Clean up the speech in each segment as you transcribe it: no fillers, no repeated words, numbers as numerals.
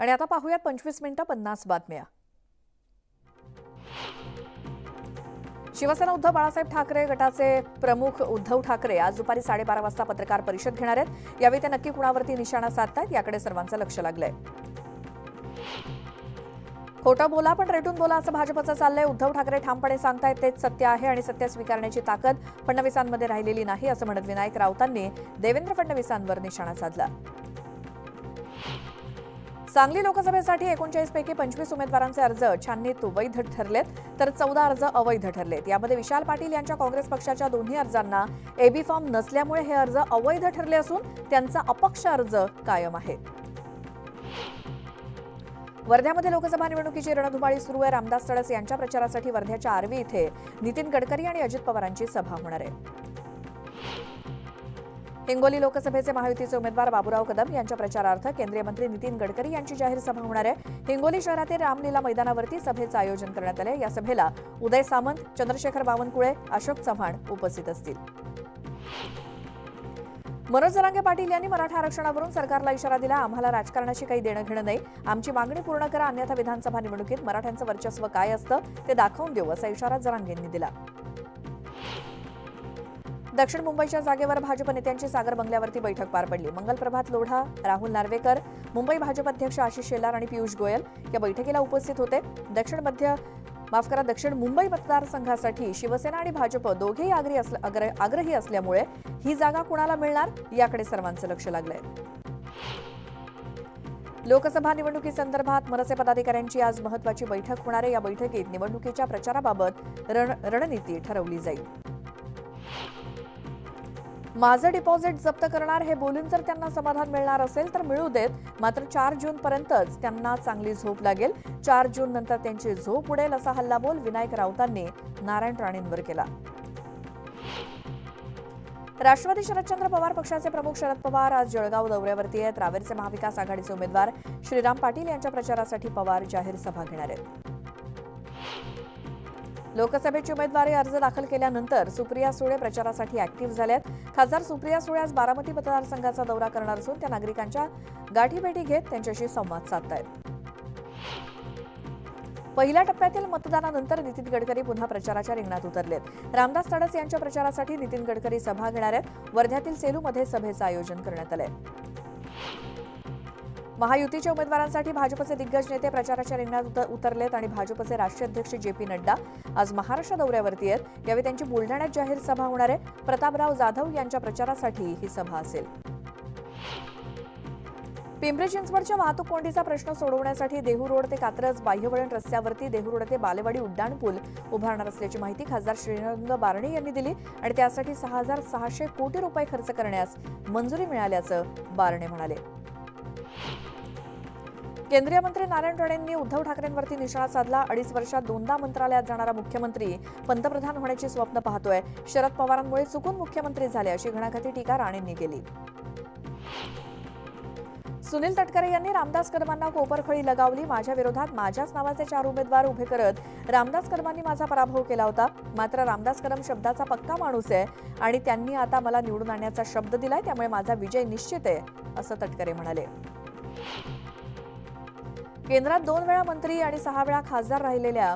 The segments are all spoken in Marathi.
आणि आता पाहूयात 25 मिनिटं 50 बातम्या। शिवसेना उद्धव बाळासाहेब ठाकरे गटाचे प्रमुख उद्धव ठाकरे आज दुपारी 12:30 वाजता पत्रकार परिषद घेणार आहेत। यावेळी ते नक्की कुणावरती निशाणा साधतायत याकडे सर्वांचं लक्ष लागलंय। खोटं बोला पण रेटून बोला असं भाजपचं चाललंय। उद्धव ठाकरे ठामपणे सांगतायत तेच सत्य आहे आणि सत्य स्वीकारण्याची ताकद फडणवीसांमध्ये राहिलेली नाही असं म्हणत विनायक राऊतांनी देवेंद्र फडणवीसांवर निशाणा साधला। सांगली लोकसभेसाठी 39 पैकी 25 उमेदवारांचे अर्ज छाननीत वैध ठरलेत तर 14 अर्ज अवैध ठरलेत। यामध्ये विशाल पाटील यांच्या काँग्रेस पक्षाच्या दोन्ही अर्जांना एबी फॉर्म नसल्यामुळे हे अर्ज अवैध ठरले असून त्यांचा अपक्ष अर्ज कायम आहे। वर्ध्यामध्ये लोकसभा निवडणुकीची रणधुमाळी सुरू आहे। रामदास तडस यांच्या प्रचारासाठी वर्ध्याच्या आर्वी इथे नितीन गडकरी आणि अजित पवारांची सभा होणार आहे। हिंगोली लोकसभेचे महायुतीचे उमेदवार बाबूराव कदम यांच्या प्रचारार्थ केंद्रीय मंत्री नितीन गडकरी यांची जाहीर सभा होणार आहे। हिंगोली शहरातील रामलीला मैदानावरती सभेचं आयोजन करण्यात आले। या सभेला उदय सामंत, चंद्रशेखर बावनकुळे, अशोक चव्हाण उपस्थित असतील। मनोज जरांगे पाटील यांनी मराठा आरक्षणावरून सरकारला इशारा दिला। आम्हाला राजकारणाशी काही देणं घेणं नाही, आमची मागणी पूर्ण करा अन्यथा विधानसभा निवडणुकीत मराठ्यांचं वर्चस्व काय असतं ते दाखवून देऊ असा इशारा जरांगेंनी दिला। दक्षिण मुंबईच्या जागेवर भाजप नेत्यांची सागर बंगल्यावरती बैठक पार पडली। मंगल प्रभात लोढा, राहुल नार्वेकर, मुंबई भाजप अध्यक्ष आशिष शेलार आणि पियुष गोयल या बैठकीला उपस्थित होते। दक्षिण मुंबई मतदारसंघासाठी शिवसेना आणि भाजप दोघेही आग्रही असल्यामुळे ही जागा कुणाला मिळणार याकडे सर्वांचं लक्ष लागलंय। लोकसभा निवडणुकीसंदर्भात मनसे पदाधिकाऱ्यांची आज महत्त्वाची बैठक होणार आहे। या बैठकीत निवडणुकीच्या प्रचाराबाबत रणनीती ठरवली जाईल। माझं डिपॉझिट जप्त करणार हे बोलून जर त्यांना समाधान मिळणार असेल तर मिळू देत, मात्र 4 जूनपर्यंतच त्यांना चांगली झोप लागेल। 4 जून नंतर त्यांची झोप उडेल असा हल्लाबोल विनायक राऊतांनी नारायण राणेंवर केला। राष्ट्रवादी शरदचंद्र पवार पक्षाचे प्रमुख शरद पवार आज जळगाव दौऱ्यावरती आहेत। रावेरचे महाविकास आघाडीचे उमेदवार श्रीराम पाटील यांच्या प्रचारासाठी पवार जाहीर सभा घेणार आहेत। लोकसभेची उमेदवारी अर्ज दाखल केल्यानंतर सुप्रिया सुळे प्रचारासाठी ऍक्टिव्ह झाल्यात। खासदार सुप्रिया सुळे आज बारामती मतदारसंघाचा दौरा करणार असून त्या नागरिकांच्या गाठीभेटी घेत त्यांच्याशी संवाद साधतायत। पहिल्या टप्प्यातील मतदानानंतर नितीन गडकरी पुन्हा प्रचाराच्या रिंगणात उतरलेत। रामदास तडस यांच्या प्रचारासाठी नितीन गडकरी सभा घेणार आहेत। वर्ध्यातील सेलूमध्ये सभेचं आयोजन करण्यात आलंय। महायुतीच्या उमेदवारांसाठी भाजपचे दिग्गज नेते प्रचाराच्या रिंगणात उतरलेत आणि भाजपचे राष्ट्रीय अध्यक्ष JP नड्डा आज महाराष्ट्र दौऱ्यावरती आहेत। यावेळी त्यांची बुलढाण्यात जाहीर सभा होणार आहे। प्रतापराव जाधव यांच्या प्रचारासाठी ही सभा असेल। पिंपरी चिंचवडच्या वाहतूक कोंडीचा प्रश्न सोडवण्यासाठी देहू रोड ते कात्रज बाह्यवळण रस्त्यावरती देहू रोड ते बालेवाडी उड्डाणपूल उभारणार असल्याची माहिती खासदार श्रीरंग बारणे यांनी दिली आणि त्यासाठी 6,600 कोटी रुपये खर्च करण्यास मंजुरी मिळाल्याचं बारणे म्हणाले। केंद्रीय मंत्री नारायण राणेंनी उद्धव ठाकरेंवरती निशाणा साधला। 2.5 वर्षात 2दा मंत्रालयात जाणारा मुख्यमंत्री पंतप्रधान होण्याची स्वप्न पाहतोय। शरद पवारांमुळे चुकून मुख्यमंत्री झाले अशी घणाघाती टीका राणेंनी केली। सुनील तटकरे यांनी रामदास कदमांना कोपरखळी लगावली। माझ्या विरोधात माझ्याच नावाचे 4 उमेदवार उभे करत रामदास कदमांनी माझा पराभव केला होता, मात्र रामदास कदम शब्दाचा पक्का माणूस आहे आणि त्यांनी आता मला निवडून आणण्याचा शब्द दिलाय, त्यामुळे माझा विजय निश्चित आहे असं तटकरे म्हणाले। केंद्रात 2 वेळा मंत्री आणि 6 वेळा खासदार राहिलेल्या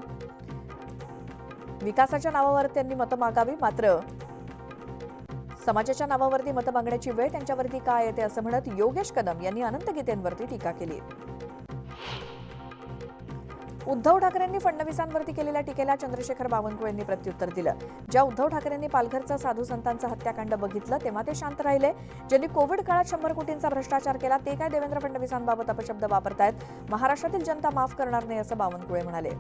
विकासाच्या नावावर त्यांनी मतं मागावी, मात्र समाजाच्या नावावरती मतं मागण्याची वेळ त्यांच्यावरती काय येते असं म्हणत योगेश कदम यांनी अनंत गीतेंवरती टीका केली। उद्धव ठाकरेंनी फडणवीसांवरती केलेल्या टीकेला चंद्रशेखर बावनकुळेंनी प्रत्युत्तर दिलं। ज्या उद्धव ठाकरेंनी पालघरचा साधू संतांचा हत्याकांड बघितलं तेव्हा ते शांत राहिले। ज्यांनी कोविड काळात 100 कोटींचा भ्रष्टाचार केला ते काय देवेंद्र फडणवीसांबाबत अपशब्द वापरतायत। महाराष्ट्रातील जनता माफ करणार नाही असं बावनकुळे म्हणाले।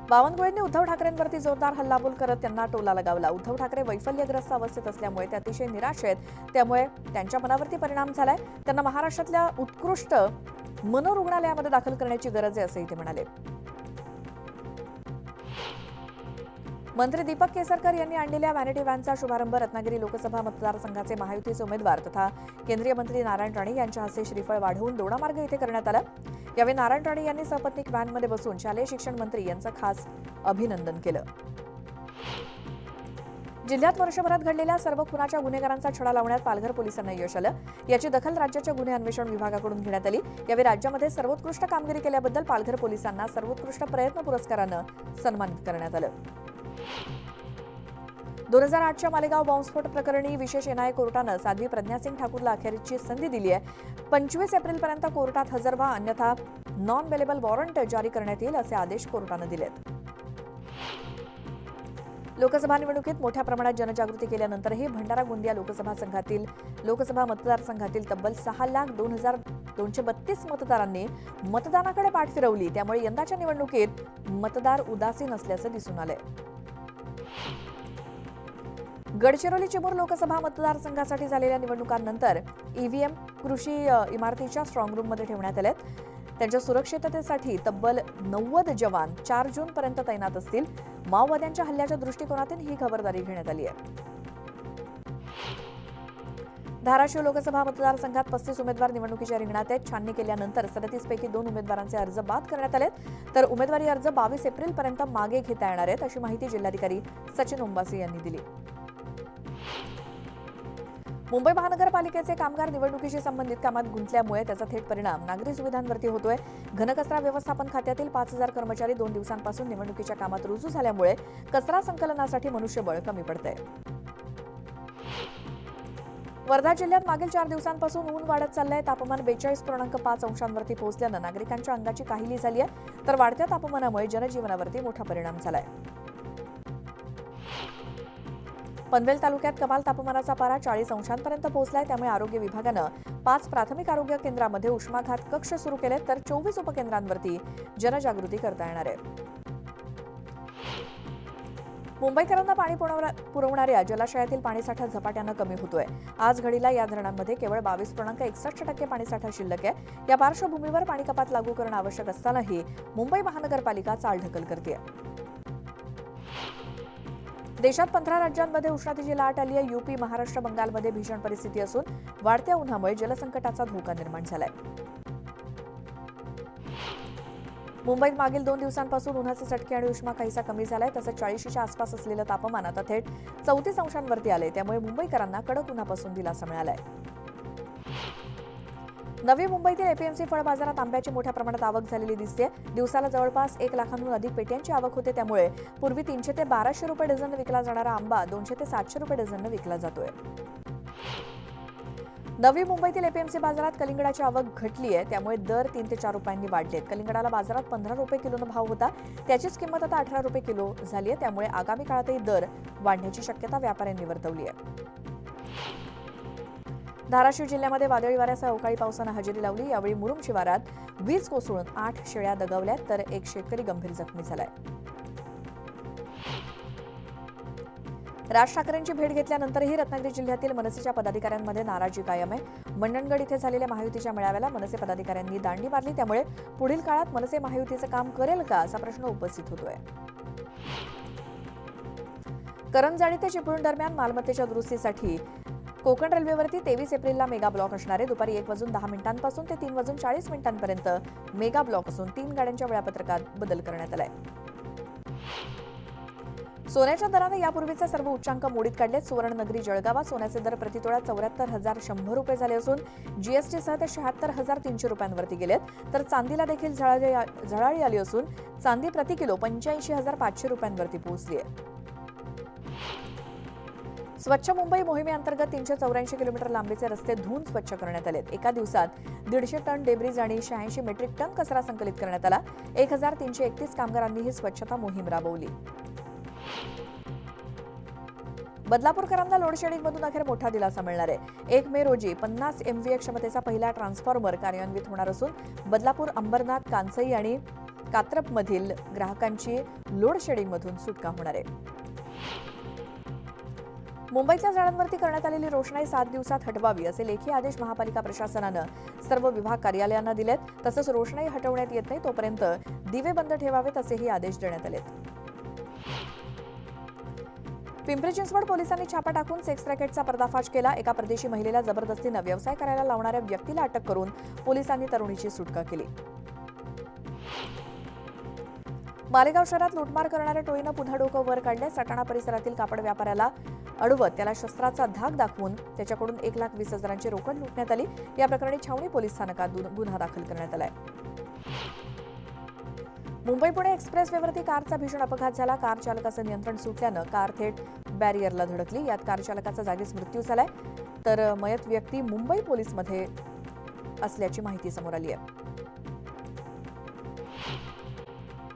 बावनकुळेंनी उद्धव ठाकरेंवरती जोरदार हल्लाबोल करत त्यांना टोला लगावला। उद्धव ठाकरे वैफल्यग्रस्त अवस्थेत असल्यामुळे ते अतिशय निराश आहेत, त्यामुळे त्यांच्या मनावरती परिणाम झालाय। त्यांना महाराष्ट्रातल्या उत्कृष्ट मनोरुग्णालयामध्ये दाखल करण्याची गरज आहे असंही ते म्हणाले। मंत्री दीपक केसरकर यांनी आणलेल्या व्हॅनिटी व्हॅनचा शुभारंभ रत्नागिरी लोकसभा मतदारसंघाचे महायुतीचे उमेदवार तथा केंद्रीय मंत्री नारायण राणे यांच्या हस्ते श्रीफळ वाढवून दोडामार्ग येथे करण्यात आला। यावेळी नारायण राणे यांनी सपत्नीक व्हॅनमध्ये बसून शालेय शिक्षण मंत्री यांचं खास अभिनंदन केलं। जिल्ह्यात वर्षभरात घडलेल्या सर्व खुनाच्या गुन्हेगारांचा छडा लावण्यात पालघर पोलिसांना यश आलं. याची दखल राज्याच्या गुन्हे अन्वेषण विभागाकडून घेण्यात आली. यावेळी राज्यामध्ये सर्वोत्कृष्ट कामगिरी केल्याबद्दल पालघर पोलिसांना सर्वोत्कृष्ट प्रयत्न पुरस्कारानं सन्मानित करण्यात आलं. 2008च्या मालेगाव बॉम्बस्फोट प्रकरणी विशेष एनआयए कोर्टानं साध्वी प्रज्ञा सिंग ठाकूरला अखेरची संधी दिली आहे. 25 एप्रिलपर्यंत कोर्टात हजर व्हा, अन्यथा नॉन अवेलेबल वॉरंट जारी करण्यात येईल असे आदेश कोर्टानं दिलेत. लोकसभा निवडणुकीत मोठ्या प्रमाणात जनजागृती केल्यानंतरही भंडारा गोंदिया लोकसभा मतदारसंघातील तब्बल 6,02,232 मतदारांनी मतदानाकडे पाठ फिरवली. त्यामुळे यंदाच्या निवडणुकीत मतदार उदासीन असल्याचं दिसून आलंय. गडचिरोली चिमूर लोकसभा मतदारसंघासाठी झालेल्या निवडणुकांनंतर ईव्हीएम कृषी इमारतीच्या स्ट्रॉंग रूममध्ये ठेवण्यात आलेत. त्यांच्या सुरक्षिततेसाठी तब्बल 90 जवान 4 जूनपर्यंत तैनात असतील. माओवाद्यांच्या हल्ल्याच्या दृष्टिकोनातून ही खबरदारी घेण्यात आली आहे. धाराशिव लोकसभा मतदारसंघात 35 उमेदवार निवडणुकीच्या रिंगणात आहेत. छाननी केल्यानंतर 37 पैकी 2 उमेदवारांचे अर्ज बाद करण्यात आलेत, तर उमेदवारी अर्ज 22 एप्रिलपर्यंत मागे घेता येणार आहेत, अशी माहिती जिल्हाधिकारी सचिन ओंबासी यांनी दिली. मुंबई महानगरपालिकेचे कामगार निवडणुकीशी संबंधित कामात गुंतल्यामुळे त्याचा थेट परिणाम नागरी सुविधांवरती होतोय. घनकचरा व्यवस्थापन खात्यातील 5,000 कर्मचारी 2 दिवसांपासून निवडणुकीच्या कामात रुजू झाल्यामुळे कचरा संकलनासाठी मनुष्यबळ कमी पडतंय. वर्धा जिल्ह्यात मागील 4 दिवसांपासून ऊन वाढत चाललंय. तापमान 42.5 अंशांवरती पोहोचल्यानं नागरिकांच्या अंगाची काहिली झाली आहे, तर वाढत्या तापमानामुळे जनजीवनावरती मोठा परिणाम झालाय. पनवेल तालुक्यात कमाल तापमानाचा पारा 40 अंशांपर्यंत पोहोचलाय. त्यामुळे आरोग्य विभागानं 5 प्राथमिक आरोग्य केंद्रांमध्ये उष्माघात कक्ष सुरू केले, तर 24 उपकेंद्रांवरती जनजागृती करता येणार आहे. मुंबईकरांना पाणी पुरवणाऱ्या जलाशयातील पाणीसाठा झपाट्यानं कमी होतोय. आज घडीला या धरणांमध्ये केवळ 22.61% पाणीसाठा शिल्लक आहे. या पार्श्वभूमीवर पाणी कपात लागू करणं आवश्यक असतानाही मुंबई महानगरपालिका चालढकल करते. देशात 15 राज्यांमध्ये उष्णतेची लाट आली आहे. यूपी, महाराष्ट्र, बंगालमध्ये भीषण परिस्थिती असून वाढत्या उन्हामुळे जलसंकटाचा धोका निर्माण झालाय. मुंबईत मागील 2 दिवसांपासून उन्हाचे चटके आणि उष्मा काहीसा कमी झालाय. तसंच 40च्या आसपास असलेलं तापमान आता थेट 34 अंशांवरती आले. त्यामुळे मुंबईकरांना कडक उन्हापासून दिलासा मिळालाय. नवी मुंबईतील एपीएमसी फळ बाजारात आंब्याची मोठ्या प्रमाणात आवक झालेली दिसते. दिवसाला जवळपास 1 लाखांहून अधिक पेट्यांची आवक होते. त्यामुळे पूर्वी 300 ते 1200 रुपये डझन विकला जाणारा आंबा 200 ते 700 रुपये डझन विकला जातोय. नवी मुंबईतील एपीएमसी बाजारात कलिंगडाची आवक घटली आहे. त्यामुळे दर 3 ते 4 रुपयांनी वाढलेत. कलिंगडाला बाजारात 15 रुपये किलोनं भाव होता. त्याचीच किंमत आता 18 रुपये किलो झाली आहे. त्यामुळे आगामी काळातही दर वाढण्याची शक्यता व्यापाऱ्यांनी वर्तवली आहे. धाराशिव जिल्ह्यामध्ये वादळी वाऱ्यासह अवकाळी पावसानं हजेरी लावली. यावेळी मुरुम शिवारात वीज कोसळून 8 शेळ्या दगावल्यात, तर एक शेतकरी गंभीर जखमी झालाय. राज ठाकरेंची भेट घेतल्यानंतरही रत्नागिरी जिल्ह्यातील मनसेच्या पदाधिकाऱ्यांमध्ये नाराजी कायम आहे. मंडणगड इथे झालेल्या महायुतीच्या मेळाव्याला मनसे पदाधिकाऱ्यांनी दांडी मारली. त्यामुळे पुढील काळात मनसे महायुतीचं काम करेल का असा प्रश्न उपस्थित होतोय. करंजाडी ते चिपळूण दरम्यान मालमत्तेच्या दुरुस्तीसाठी कोकण रेल्वेवरती 23 एप्रिलला मेगा ब्लॉक असणार आहे. दुपारी 1:10 ते 3:40 मेगा ब्लॉक असून 3 गाड्यांच्या वेळापत्रकात बदल करण्यात आलाय. सोन्याच्या दराने यापूर्वीचे सर्व उच्चांक मोडीत काढलेत. सुवर्णनगरी जळगावात सोन्याचे दर प्रतितोळा 74,100 रुपये झाले असून जीएसटीसह ते 76,300 रुपयांवरती गेलेत. तर चांदीला देखील झळाळी आली असून चांदी प्रति किलो 85,500 रुपयांवरती पोहोचली आहे. स्वच्छ मुंबई मोहिमेअंतर्गत 384 किलोमीटर लांबीचे रस्ते धुवून स्वच्छ करण्यात आलेत. एका दिवसात 150 टन डेब्रिज आणि 86 मेट्रिक टन कचरा संकलित करण्यात आला. 1,331 कामगारांनी ही स्वच्छता मोहीम राबवली. बदलापूरकरांना लोड शेडिंगमधून अखेर मोठा दिलासा मिळणार आहे. 1 मे रोजी 50 MVA क्षमतेचा पहिला ट्रान्सफॉर्मर कार्यान्वित होणार असून बदलापूर, अंबरनाथ, कांसई आणि कात्रपमधील ग्राहकांची लोड शेडिंगमधून सुटका होणार आहे. मुंबईतल्या झाडांवरती करण्यात आलेली रोषणाई 7 दिवसात हटवावी असे लेखी आदेश महापालिका प्रशासनानं सर्व विभाग कार्यालयांना दिलेत. तसंच रोषणाई हटवण्यात येत नाही तोपर्यंत दिवे बंद ठेवावेत असेही आदेश देण्यात आलेत. पिंपरी चिंचवड पोलिसांनी छापा टाकून सेक्स रॅकेटचा पर्दाफाश केला. एका परदेशी महिलेला जबरदस्तीनं व्यवसाय करायला लावणाऱ्या व्यक्तीला अटक करून पोलिसांनी तरुणीची सुटका केली. मालेगाव शहरात लुटमार करणाऱ्या टोळीनं पुन्हा डोकं वर काढले. सटाणा परिसरातील कापड व्यापाऱ्याला अडवत त्याला शस्त्राचा धाक दाखवून त्याच्याकडून 1,20,000ची रोकड लुटण्यात आली. या प्रकरणी छावणी पोलीस स्थानकात गुन्हा दाखल करण्यात आलाय. मुंबई पुणे एक्सप्रेसवेवरती कारचा भीषण अपघात झाला. कार चालकाचं नियंत्रण सुटल्यानं कार थेट बॅरियरला धडकली. यात कार चालकाचा जागीच मृत्यू झालाय, तर मयत व्यक्ती मुंबई पोलीसमध्ये असल्याची माहिती समोर आली आहे.